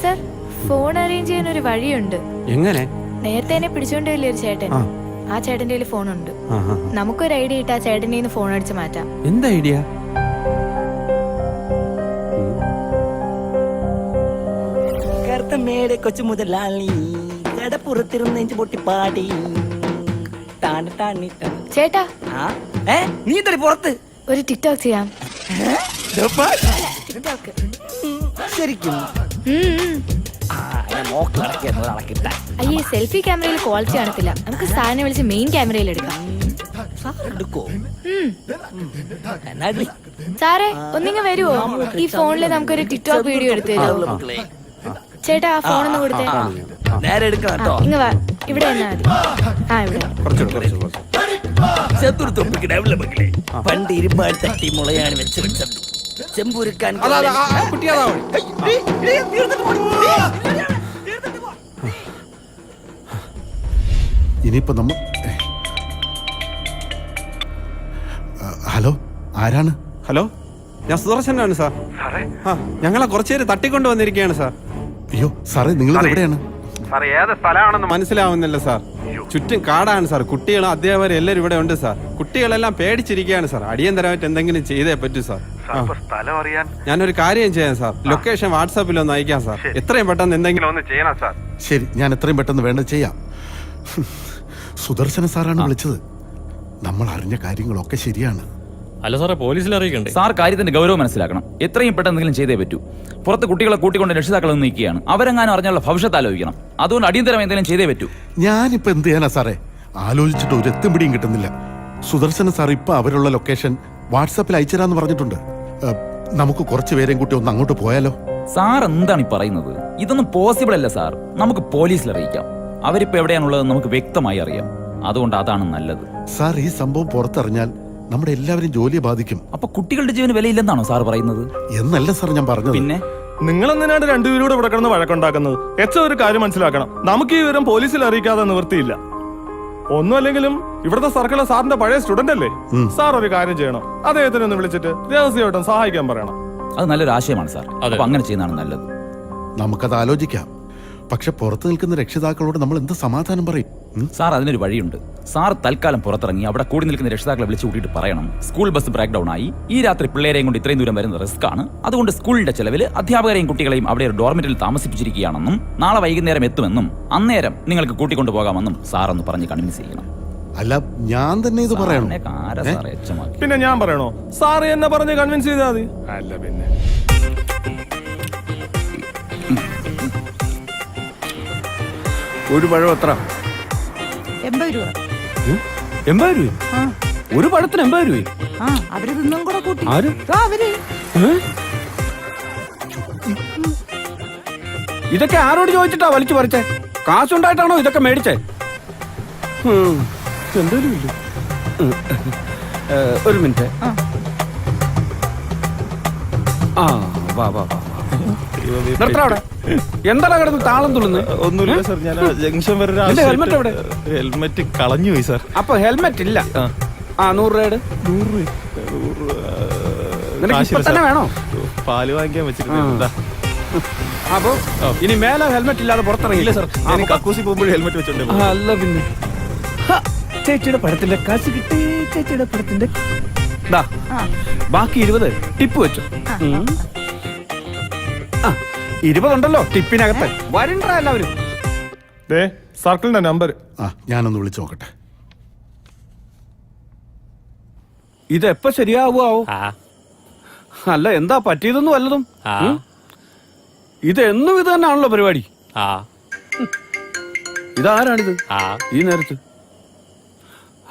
Sir, phone arrange ചെയ്യാൻ ഒരു വഴിയുണ്ട്. എങ്ങനെ? നേരത്തെ എന്നെ പിടിച്ചോണ്ടല്ലേ ഒരു ചേട്ടൻ. ആ ചേട്ടന്റെ കയ്യിൽ ഫോണുണ്ട്. നമുക്കൊരു ഐഡിയ ഇട്ട് ആ ചേട്ടൻ്റെ കയ്യിൽ നിന്ന് ഫോൺ അടിച്ച് മാറ്റാം. എന്താ ഐഡിയ? കറുത്തമ്മയുടെ കൊച്ചു മുതലാളി കടപ്പുറത്തിരുന്ന് പൊട്ടിപ്പാടി. ചേട്ടാ, നീ തടി പുറത്ത് ഒരു ടിക്ടോക്ക് ചെയ്യാം. ശരിക്കും അയ്യേ, സെൽഫി ക്യാമറയിൽ ക്വാളിറ്റി കാണത്തില്ല. നമുക്ക് സാറിനെ വിളിച്ച് മെയിൻ ക്യാമറയിൽ എടുക്കാം. സാറേ, ഒന്നിങ്ങ് വരുവോ? ഈ ഫോണില് നമുക്കൊരു ടിക്ടോക്ക് വീഡിയോ എടുത്തു തരുമോ? ചേട്ടാ, ആ ഫോണൊന്ന് കൊടുത്തേ. നേരെ എടുക്കാം. ഇങ്ങ് വാ, ഇവിടെ എന്നാ മതി. ആ, ഇവിടെ. പണ്ട് ഇരുമ്പാട് തട്ടി മുളയാണ് വെച്ച് വെച്ചത്. ചെമ്പുരുക്കാൻ ഇനിയിപ്പോ നമ്മ ഹലോ, ആരാണ്? ഹലോ, ഞാൻ സുദർശനാണ് സാർ. ഞങ്ങളെ കുറച്ചുപേര് തട്ടിക്കൊണ്ട് വന്നിരിക്കുകയാണ് സാർ. അയ്യോ സാറേ, നിങ്ങൾ എവിടെയാണ്? സാർ, ഏത് സ്ഥലമാണെന്ന് മനസ്സിലാവുന്നില്ല സാർ. ചുറ്റും കാടാണ് സാർ. കുട്ടികളും അധ്യാപകരും എല്ലാവരും ഇവിടെ ഉണ്ട് സാർ. കുട്ടികളെല്ലാം പേടിച്ചിരിക്കുകയാണ് സാർ. അടിയന്തരമായിട്ട് എന്തെങ്കിലും ചെയ്തേ പറ്റൂ സാർ. സ്ഥലം അറിയാൻ ഞാനൊരു കാര്യം ചെയ്യാം സാർ. ലൊക്കേഷൻ വാട്സാപ്പിൽ ഒന്ന് അയക്കാം സാർ. എത്രയും പെട്ടെന്ന് എന്തെങ്കിലും ഒന്ന് ചെയ്യണം സാർ. ശരി, ഞാൻ എത്രയും പെട്ടെന്ന് വേണ്ടത് ചെയ്യാം. സുദർശന സാറാണ് വിളിച്ചത്. നമ്മൾ അറിഞ്ഞ കാര്യങ്ങളൊക്കെ ശരിയാണ്. അല്ല സാറേ, പോലീസിൽ അറിയിക്കണ്ടേ? സാർ കാര്യത്തിന്റെ ഗൗരവം മനസ്സിലാക്കണം. എത്രയും പെട്ടെന്ന് എന്തെങ്കിലും ചെയ്തേ പറ്റൂ. പുറത്ത് കുട്ടികളെ കൂട്ടിക്കൊണ്ട് രക്ഷിതാക്കൾ നിൽക്കുകയാണ്. അവരെങ്ങാനും അറിഞ്ഞുള്ള ഭവിഷ്യത്ത് ആലോചിക്കണം. അതുകൊണ്ട് അടിയന്തരം എന്തെങ്കിലും ചെയ്തേ പറ്റൂ. ഞാനിപ്പോ എന്ത് ചെയ്യാനാ സാറേ? ആലോചിച്ചിട്ട് ഒരു എത്തും പിടിയും കിട്ടുന്നില്ല. സുദർശന സാർ ഇപ്പൊ അവരുള്ള ലൊക്കേഷൻ വാട്സാപ്പിൽ അയച്ചുതരാന്ന് പറഞ്ഞിട്ടുണ്ട്. നമുക്ക് കുറച്ചു പേരെയും കൂട്ടി ഒന്ന് അങ്ങോട്ട് പോയാലോ? സാർ എന്താണ് ഈ പറയുന്നത്? ഇതൊന്നും പോസിബിൾ അല്ല സാർ. നമുക്ക് പോലീസിൽ അറിയിക്കാം. അവരിപ്പോ എവിടെയാണുള്ളത് നമുക്ക് വ്യക്തമായി അറിയാം. അതുകൊണ്ട് അതാണ് നല്ലത്. സാർ, ഈ സംഭവം പുറത്തറിഞ്ഞാൽ നമ്മുടെ എല്ലാവരും ജോലിയെ ബാധിക്കും. അപ്പൊ കുട്ടികളുടെ ജീവന് വിലയില്ലെന്നാണോ സാർ പറയുന്നത്? എന്നല്ല സാർ ഞാൻ പറഞ്ഞത്. പിന്നെ നിങ്ങൾ എന്തിനാണ് രണ്ടുപേരൂടെ ഇവിടെ കിടന്ന് വഴക്കുണ്ടാക്കുന്നത്? ഒരു കാര്യം മനസ്സിലാക്കണം. നമുക്ക് ഈ വിവരം പോലീസിൽ അറിയിക്കാതെ നിവൃത്തിയില്ല. ഒന്നുമല്ലെങ്കിലും ഇവിടുത്തെ സർക്കിളെ സാറിന്റെ പഴയ സ്റ്റുഡന്റ് അല്ലേ? സാർ ഒരു കാര്യം ചെയ്യണം. അദ്ദേഹത്തിനെ ഒന്ന് വിളിച്ചിട്ട് രഹസ്യമായിട്ടും സഹായിക്കാൻ പറയണം. അത് നല്ലൊരു ആശയമാണ് സാർ. അപ്പൊ അങ്ങനെ ചെയ്യുന്നതാണ് നല്ലത്. നമുക്കത് ആലോചിക്കാം. പക്ഷെ പുറത്തു നിൽക്കുന്ന രക്ഷിതാക്കളോട് നമ്മൾ എന്ത് സമാധാനം പറയും? സാർ, അതിനൊരു വഴിയുണ്ട്. സാർ തൽക്കാലം പുറത്തിറങ്ങി അവിടെ കൂടി നിൽക്കുന്ന രക്ഷിതാക്കളെ വിളിച്ചു കൂട്ടിയിട്ട് പറയണം, സ്കൂൾ ബസ് ബ്രേക്ക് ഡൗൺ ആയി, ഈ രാത്രി പിള്ളേരെയും കൊണ്ട് ഇത്രയും ദൂരം വരുന്ന റിസ്ക് ആണ്. അതുകൊണ്ട് സ്കൂളിന്റെ ചെലവിൽ അധ്യാപകരെയും കുട്ടികളെയും അവിടെ ഒരു ഡോർമെറ്ററിൽ താമസിപ്പിച്ചിരിക്കുകയാണെന്നും നാളെ വൈകുന്നേരം എത്തുമെന്നും അന്നേരം നിങ്ങൾക്ക് കൂട്ടിക്കൊണ്ടു പോകാമെന്നും സാർ ഒന്ന് പറഞ്ഞ് കൺവിൻസ് ചെയ്യണം. അല്ല, ഞാൻ തന്നെ ഇത് പറയണം? പിന്നെ ഞാൻ പറയണോ? സാറ് എന്നെ പറഞ്ഞ് കൺവിൻസ് ചെയ്താൽ മതി. അല്ല പിന്നെ ഒരു പഴം എത്ര? 80 രൂപ. 80 രൂപ? ഒരു പഴത്തിന് 80 രൂപ? അവര് തിന്നും കൂടെ കൂട്ടി. അവര് ഇതൊക്കെ ആരോട് ചോദിച്ചിട്ടാ വലിച്ചു പറിച്ചേ? കാശുണ്ടായിട്ടാണോ ഇതൊക്കെ മേടിച്ചേ? എന്തായാലും ഇല്ല. ഒരു മിനിറ്റ്. ആ, വാ വാ വാ. നിർത്തവിടെ. എന്താണ് കിടന്ന് താളം തുള്ളുന്നത്? ഒന്നുമില്ല സാർ, ഞാൻ ജംഗ്ഷൻ വരെ ഹെൽമെറ്റ് എവിടെ? ഹെൽമെറ്റ് കളഞ്ഞു പോയി സാർ. അപ്പൊ ഹെൽമെറ്റ് ഇല്ല. 100 രൂപയുടെ 100 രൂപ തന്നെ വേണോ? പാല് വാങ്ങിക്കാൻ വെച്ചിട്ടുണ്ട്. അപ്പൊ ഇനി മേലെ ഹെൽമെറ്റ് ഇല്ലാതെ പുറത്തിറങ്ങില്ല സാർ. കക്കൂസി പോകുമ്പോഴും ഹെൽമെറ്റ് വെച്ചോണ്ട്. അല്ല പിന്നെ ചേച്ചിയുടെ പടത്തിന്റെ കാശ് കിട്ടി. ചേച്ചിയുടെ പടത്തിന്റെ ബാക്കി 20 ടിപ്പ് വെച്ചു. 20 ഉണ്ടല്ലോ ടിപ്പിനകത്ത്. വരണ്ട എല്ലാവരും. സർക്കിളിന്റെ നമ്പർ ഞാനൊന്ന് വിളിച്ചു നോക്കട്ടെ. ഇതെപ്പോ ശരിയാവോ? അല്ല, എന്താ പറ്റിയതൊന്നും വല്ലതും? ഇതെന്നും ഇത് തന്നെയാണല്ലോ പരിപാടി. ഇതാരാണിത് ഈ നേരത്ത്?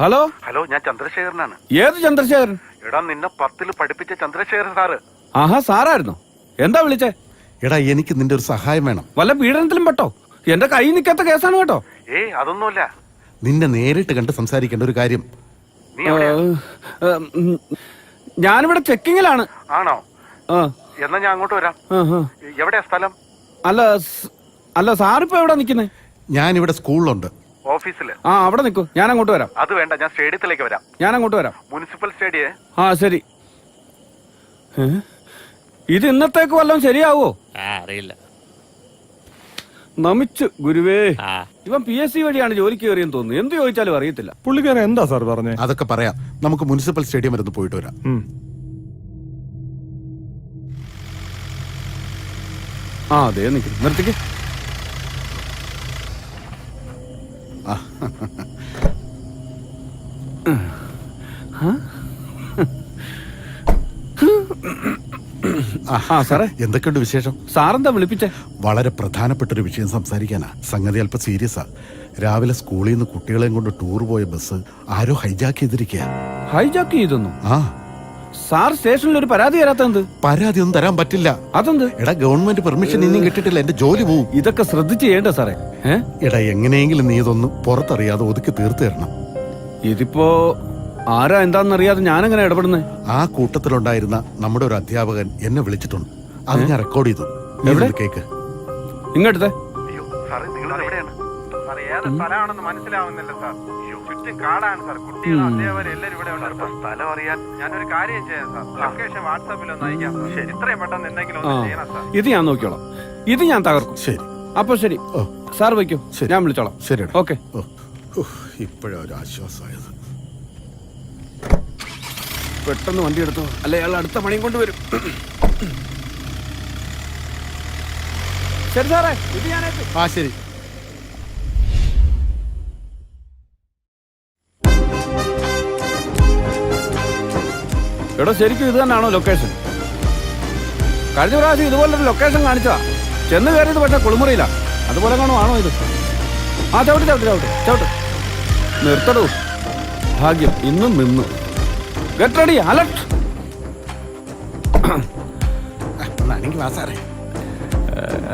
ഹലോ ഹലോ, ഞാൻ ചന്ദ്രശേഖരനാണ്. ഏത് ചന്ദ്രശേഖരൻ? എടാ, നിന്നെ 10ൽ പഠിപ്പിച്ച ചന്ദ്രശേഖരൻ സാറ്. ആഹാ, സാറായിരുന്നോ? എന്താ വിളിച്ചേ? എടാ, എനിക്ക് നിന്റെ ഒരു സഹായം വേണം. വല്ല പീഡനത്തിലും പെട്ടോ? എന്റെ കൈ നിൽക്കാത്ത കേസാണ് കേട്ടോ. അതൊന്നുമില്ല. നിന്നെ നേരിട്ട് കണ്ട് സംസാരിക്കേണ്ട ഒരു കാര്യം. ഞാനിവിടെ ചെക്കിങ്ങിലാണ്. ആണോ? എന്നാ ഞാൻ അങ്ങോട്ട് വരാം. എവിടെയാ സ്ഥലം? അല്ല സാറിപ്പോ എവിടെ നിക്കുന്നേ? ഞാനിവിടെ സ്കൂളിലുണ്ട്. ഓഫീസില്? അവിടെ നിൽക്കൂ, ഞാൻ അങ്ങോട്ട് വരാം. അത് വേണ്ട, ഞാൻ സ്റ്റേഡിയത്തിലേക്ക് വരാം. ഞാൻ അങ്ങോട്ട് വരാം. Municipal stadium. ശരി. ഇത് ഇന്നത്തേക്ക് വല്ലതും ശരിയാവോ? അറിയില്ല. നമിച്ചു ഗുരുവേ. ഇവൻ PSC വഴിയാണ് ജോലിക്ക് കയറിയെന്ന് തോന്നുന്നു. എന്ത് ചോദിച്ചാലും അറിയത്തില്ല. പുള്ളിക്കാരൻ എന്താ സാർ പറഞ്ഞേ? അതൊക്കെ പറയാം. നമുക്ക് മുനിസിപ്പൽ സ്റ്റേഡിയം വരെ ഒന്ന് പോയിട്ട് വരാം. ആ അതെ നിൽക്കുന്നു. നിർത്തിക്ക്. സാറേ എന്തൊക്കെയുണ്ട് വിശേഷം? സാറെന്താ വിളിപ്പിച്ചേ? വളരെ പ്രധാനപ്പെട്ട ഒരു വിഷയം സംസാരിക്കാനാ. സംഗതി അല്പം സീരിയസാ. രാവിലെ സ്കൂളിൽ നിന്ന് കുട്ടികളെയും കൊണ്ട് ടൂർ പോയ ബസ് ആരോ ഹൈജാക്ക് ചെയ്തിരിക്കുക. ഹൈജാക്ക് ചെയ്തെന്നു? ആ. സാർ സ്റ്റേഷനിൽ ഒരു പരാതി തരാത്തത്? പരാതി ഒന്നും തരാൻ പറ്റില്ല. അതെന്ത്? എടാ ഗവൺമെന്റ് പെർമിഷൻ ഇനിയും കിട്ടിയിട്ടില്ല. എന്റെ ജോലി പോവും. ഇതൊക്കെ ശ്രദ്ധിച്ച് ചെയ്യേണ്ട സാറേ. എടാ എങ്ങനെയെങ്കിലും നീ ഇതൊന്ന് പുറത്തറിയാതെ ഒതുക്കി തീർത്തു തരണം. ഇതിപ്പോ ആരാ എന്താണെന്നറിയാതെ ഞാനെങ്ങനെ ഇടപെടുന്നേ? ആ കൂട്ടത്തിലുണ്ടായിരുന്ന നമ്മുടെ ഒരു അധ്യാപകൻ എന്നെ വിളിച്ചിട്ടുണ്ട്. അത് ഞാൻ റെക്കോർഡ് ചെയ്തു. എവിടെ? കേക്ക് ഇങ്ങോട്ടേ. അയ്യോ സാറേ നിങ്ങൾ എവിടെയാണ്? സാർ ഏത് സ്ഥലമാണെന്ന് മനസ്സിലാവുന്നില്ല സാർ. ചുറ്റും കാടാണ് സാർ. കുട്ടികൾ അധ്യാപകർ എല്ലാവരും ഇവിടെ ഉണ്ട്. സ്ഥലം അറിയാൻ ഞാനൊരു കാര്യം ചെയ്യാം സാർ. ലൊക്കേഷൻ വാട്സാപ്പിൽ ഒന്ന് അയക്കാം. ശരി, ഇത്രയും പെട്ടെന്ന് എന്തെങ്കിലും ഒന്ന് ചെയ്യണം സാർ. ഇത് ഞാൻ നോക്കിയോളാം. ഇത് ഞാൻ തകർക്കും. ശരി. അപ്പൊ ശരി സാർ വയ്ക്കും. ശരി. ഞാൻ വിളിച്ചോളാം. ശരി. ഓക്കെ. ഇപ്പോഴാ ഒരു ആശ്വാസമായത്. പെട്ടെന്ന് വണ്ടി എടുത്തോ, അല്ലെ അയാൾ അടുത്ത പണിയും കൊണ്ടുവരും. ശരി സാറേ, ഇത് ഞാൻ ആ ശരി. എടോ ശരിക്കും ഇത് തന്നെയാണോ ലൊക്കേഷൻ? കഴിഞ്ഞ പ്രാവശ്യം ഇതുപോലൊരു ലൊക്കേഷൻ കാണിച്ചതാ. ചെന്ന് കയറിയത് പക്ഷെ കുളിമുറിയില്ല. അതുപോലെ ആണോ ഇത്? ആ ചവിട്ട് ചവിട്ട് ചവിട്ട് ചവിട്ട്. നിർത്തടൂ. ഭാഗ്യം ഇന്നും നിന്നു. Get ready, alert.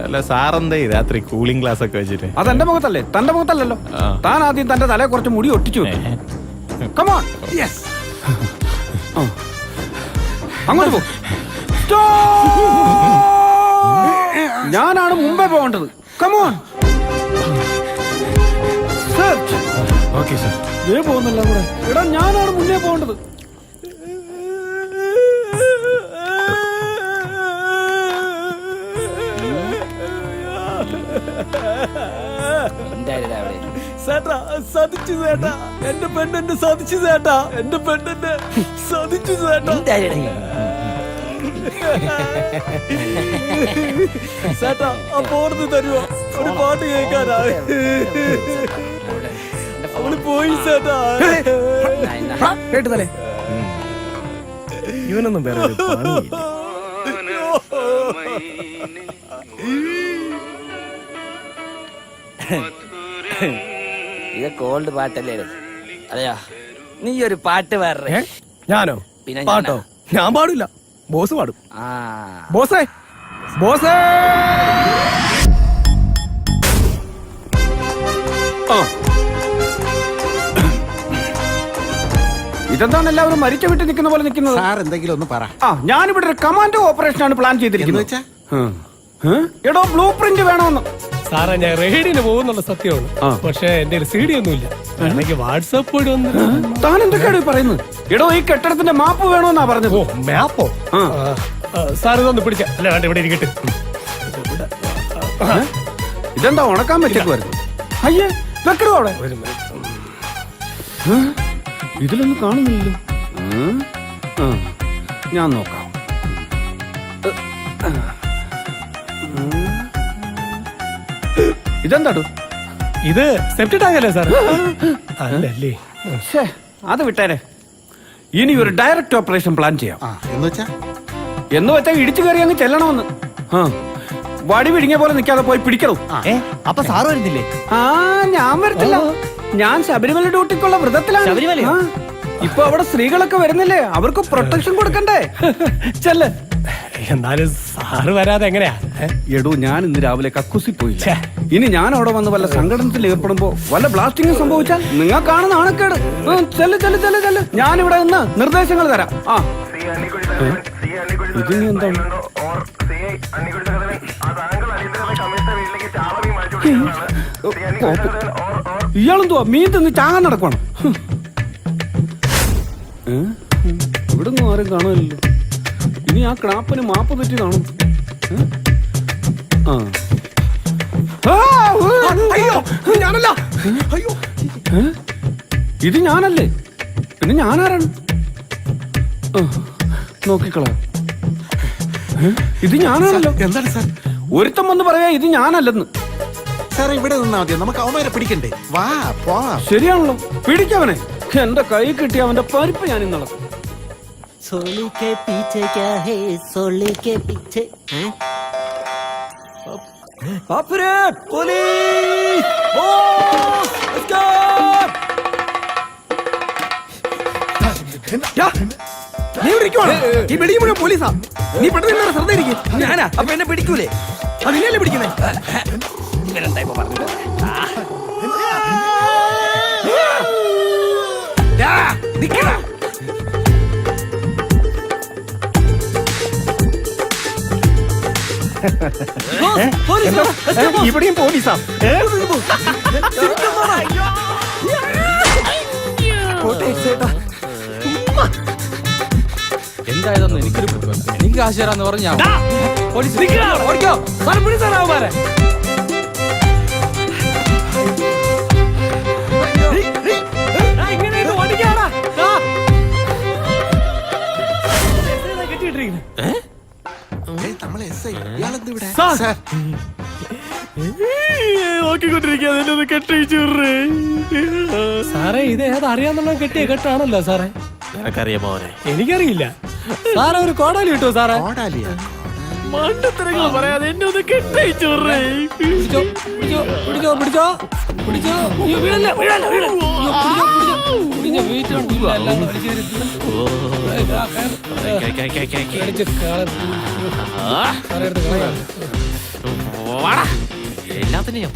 അല്ല സാറെന്തേ രാത്രി കൂളിംഗ് ഗ്ലാസ് ഒക്കെ വെച്ചിട്ട്? അതെന്റെ മുഖത്തല്ലേ, തന്റെ മുഖത്തല്ലല്ലോ. താൻ ആദ്യം തന്റെ തലയെ കുറച്ച് മുടി ഒട്ടിച്ചു. കമോൺ. യെസ്. അങ്ങോട്ട് പോ. ഞാനാണ് മുമ്പേ പോകേണ്ടത്. കമോൺ. Okay sir. ദേ പോകുന്നില്ല കൂടെ. എടാ ഞാനാണ് മുന്നേ പോകേണ്ടത്. ചേട്ടാ സാധിച്ചു ചേട്ടാ, എന്റെ പെണ്ണെന്നെ സാധിച്ചു ചേട്ടാ, എന്റെ പെണ്ണെന്നെ സാധിച്ചു ചേട്ടാ. ചേട്ടാ ആ പോർന്ന് തരുവോ? ഒരു പാട്ട് കേൾക്കാനാ. അവള് പോയി ചേട്ടാ. കേട്ടതല്ലേ? ഇവനൊന്നും വേറെ ഒരു പണിയില്ല. ഇത് കോൾഡ് പാട്ടല്ലേ? അതെയാ, നീ ഒരു പാട്ട് പാടേ. ഞാനോ? പിന്നെ പാട്ടോ? ഞാൻ പാടില്ല, ബോസ് പാടും. ബോസേ, ബോസേ. ഇതെന്താണ് എല്ലാവരും മരിച്ച വിട്ട് നിൽക്കുന്ന പോലെ നിൽക്കുന്നത്? സാർ എന്തെങ്കിലും ഒന്ന് പറ. ഞാനിവിടെ ഒരു കമാൻഡോ ഓപ്പറേഷൻ ആണ് പ്ലാൻ ചെയ്തിരിക്കുന്നത്. എടോ ബ്ലൂ പ്രിന്റ് വേണമെന്ന്. സാറേ ഞാൻ റെയ്ഡിന് പോകുന്നുള്ള സത്യമാണ്. പക്ഷെ എന്റെ CD ഒന്നുമില്ല. എനിക്ക് വാട്സാപ്പ് വഴി ഒന്ന്. താൻ എന്തൊക്കെയാണ് പറയുന്നത്? എടോ ഈ കെട്ടിടത്തിന്റെ മാപ്പ് വേണമെന്നാ പറഞ്ഞത്. മാപ്പോ? സാർ ഇതൊന്ന് പിടിച്ച. അല്ല വേണ്ട, ഇവിടെ ഇരിക്കട്ടെ. ഇതെന്താ ഉണക്കാൻ പറ്റുമായിരുന്നു? അയ്യേ വെക്കടോ അവിടെ. ഇതിലൊന്നും കാണുന്നില്ലല്ലോ. ഞാൻ നോക്കാം. ഇതെന്താടോ? ഇത് സെപ്റ്റി ടാങ്ക് അല്ലേ സാർ? അല്ലല്ലേ. അത് വിട്ടേരെ. ഇനി ഒരു ഡയറക്റ്റ് ഓപ്പറേഷൻ പ്ലാൻ ചെയ്യാം. എന്ന് വെച്ചാ ഇടിച്ചു കയറി അങ്ങ് ചെല്ലണമെന്ന്. വടി പിടിങ്ങിയ പോലെ നിൽക്കാതെ പോയി പിടിക്കണം. അപ്പൊ സാറ് വരുന്നില്ലേ? ഞാൻ വരത്തില്ല. ഞാൻ ശബരിമല ഡ്യൂട്ടിക്കുള്ള വ്രതത്തിലാണ്. ഇപ്പൊ അവിടെ സ്ത്രീകളൊക്കെ വരുന്നില്ലേ, അവർക്ക് പ്രൊട്ടക്ഷൻ കൊടുക്കണ്ടേ? ചെല്ല്. എന്നാലും സാറ് വരാതെ എങ്ങനെയാ? എടോ ഞാൻ ഇന്ന് രാവിലെ കക്കുസി പോയില്ല. ഇനി ഞാൻ അവിടെ വന്ന് വല്ല സംഘടനത്തിൽ ഏർപ്പെടുമ്പോ വല്ല ബ്ലാസ്റ്റിംഗ് സംഭവിച്ചാൽ നിങ്ങൾ കാണുന്ന ആണക്കേട്. ചെല്ല് ചെല്ല് ചെല്ല് ചെല്ല്. ഞാനിവിടെ നിന്ന് നിർദ്ദേശങ്ങൾ തരാം. ഇതിനി എന്താണ്? ഇയാളെന്തുവാ മീൻ തിന്ന് ചാകാൻ നടക്കണം? ഇവിടെ ഒന്നും ആരും കാണുമല്ലോ. ഇനി ആ ക്ലാപ്പിന് മാപ്പ് തെറ്റി കാണും. അയ്യോ ഞാനല്ല. അയ്യോ ഇത് ഞാനല്ലേ, പിന്നെ ഞാനാരാണ്? നോക്കിക്കള, ഇത് ഞാനാണല്ലോ. എന്താണ് സാർ? ഒരുത്തം വന്ന് പറയാ ഇത് ഞാനല്ലെന്ന്. സാർ ഇവിടെ നിന്നാ മതി, നമുക്ക് അവന്മാരെ പിടിക്കണ്ടേ. വാ പോ. ശരിയാണല്ലോ, പിടിക്കവനെ. എന്റെ കൈ കിട്ടിയ അവന്റെ പരിപ്പ് ഞാൻ ഇന്നലെ. सोली के पीछे क्या है, सोली के पीछे बाप रे पुलिस നീ വിളിക്കുവാണോ? ഈ വെടി മുഴുവൻ പോലീസാ. നീ പെട്ടെന്ന് ശ്രദ്ധയിരിക്കും. ഞാനാ അപ്പൊ എന്നെ പിടിക്കൂലേ? അതിനല്ലേ പിടിക്കുന്നേ? നിക്കടാ. ഇവിടെയും പോലീസാ. എന്തായതെന്ന് എനിക്ക് കാശ് തരാന്ന് പറഞ്ഞാ ഓടിക്കോ. നമ്മളെ എസ് ഐ ഇയാളെന്ത് ഇവിടെ? സാർ. നോക്കിക്കൊണ്ടിരിക്കാതെ കെട്ടിച്ചു സാറേ. ഇത് ഏതാ അറിയാന്നുള്ള കെട്ടിയ കെട്ടാണല്ലോ സാറേ. നിനക്കറിയാമോ അവനെ? എനിക്കറിയില്ല സാറേ. ഒരു കോടാലി കിട്ടോ സാറേ? ഓടാലിയാ? മണ്ടത്തരങ്ങൾ പറയാതെ എന്നെ ഒന്ന് കെട്ടിച്ചു. പിടിച്ചോ പിടിച്ചോ പിടിച്ചോ പിടിച്ചോ. വീഴല്ല വീഴല്ല വീഴല്ല. പിടിച്ചോ വീട്ടിൽ എല്ലാത്തിനും